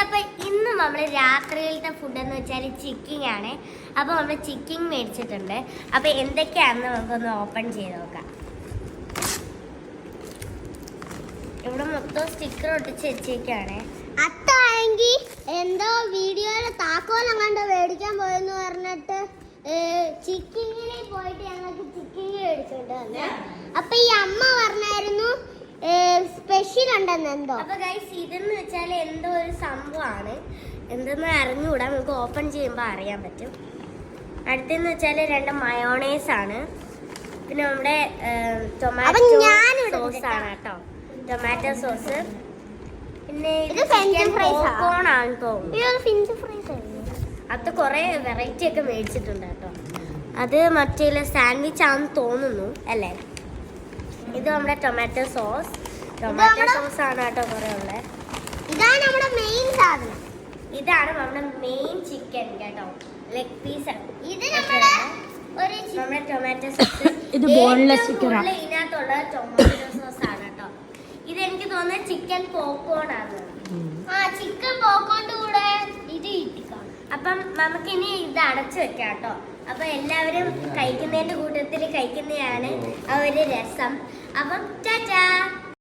അപ്പൊ ഇന്ന് നമ്മൾ രാത്രിയിലത്തെ ഫുഡ് എന്ന് വെച്ചാൽ ചിക്കിങ് ആണ്. അപ്പൊ നമ്മൾ ചിക്കിങ് മേടിച്ചിട്ടുണ്ട്. അപ്പൊ എന്തൊക്കെയാണെന്ന് നമുക്കൊന്ന് ഓപ്പൺ ചെയ്ത് നോക്കാം. ഇവിടെ മൊത്തം സ്റ്റിക്കർ ഒട്ടിച്ച് വെച്ചേക്കാണ്. അത്താണെങ്കിൽ എന്തോ വീഡിയോയില് താക്കോലം കണ്ട് മേടിക്കാൻ പോയെന്ന് പറഞ്ഞിട്ട് ചിക്കിങ്ങിനെ പോയിട്ട് ഞങ്ങൾക്ക് ചിക്കിങ് മേടിച്ചോണ്ട് വന്നു. അപ്പൊ ഈ അമ്മ പറഞ്ഞായിരുന്നു സ്പെഷ്യൽ ഉണ്ടെന്ന് എന്തോ. അപ്പൊ ഗൈസ് ഇതെന്ന് വെച്ചാൽ എന്തോ ഒരു സംഭവമാണ്, എന്തെന്ന് അറിഞ്ഞുകൂടാ, നമുക്ക് ഓപ്പൺ ചെയ്യുമ്പോൾ അറിയാൻ പറ്റും. അടുത്തെന്ന് വെച്ചാൽ 2 മയോണൈസ് ആണ്, പിന്നെ നമ്മുടെ ടൊമാറ്റോ സോസ് ആണ് കേട്ടോ, ടൊമാറ്റോ സോസ്. പിന്നെ പോപ്കോൺ ആണ് തോന്നുന്നു. അത് കുറെ വെറൈറ്റി ഒക്കെ മേടിച്ചിട്ടുണ്ട് കേട്ടോ. അത് മറ്റേ സാൻഡ്വിച്ച് ആണെന്ന് തോന്നുന്നു അല്ലേ. ഇത് നമ്മുടെ ടൊമാറ്റോ സോസ് ആണ് കേട്ടോ കുറെ ഉള്ളത്. ഇതാണ് നമ്മുടെ മെയിൻ സാധനം. ഇതാണ് നമ്മുടെ മെയിൻ ചിക്കൻ കേട്ടോ, ലെഗ് പീസ്. ഇത് നമ്മുടെ ടൊമാറ്റോ സോസ്. ഇത് ബോൺലെസ് ചിക്കൻ ആണ്. ഇതിനകത്തുള്ള ടൊമാറ്റോ സോസ് ആണ് കേട്ടോ. ഇത് എനിക്ക് തോന്നുന്നത് ചിക്കൻ പോപ്കോൺ ആണ്. ചിക്കൻ പോപ്കോണിന്റെ കൂടെ ഇത് ഇട്ടിക്കാം. അപ്പം നമുക്കിനി ഇത് അടച്ചു വെക്കാം കേട്ടോ. അപ്പൊ എല്ലാവരും കഴിക്കുന്നതിന്റെ കൂട്ടത്തിൽ കഴിക്കുന്നതാണ് ആ ഒരു രസം. അപ്പം ടാറ്റാ.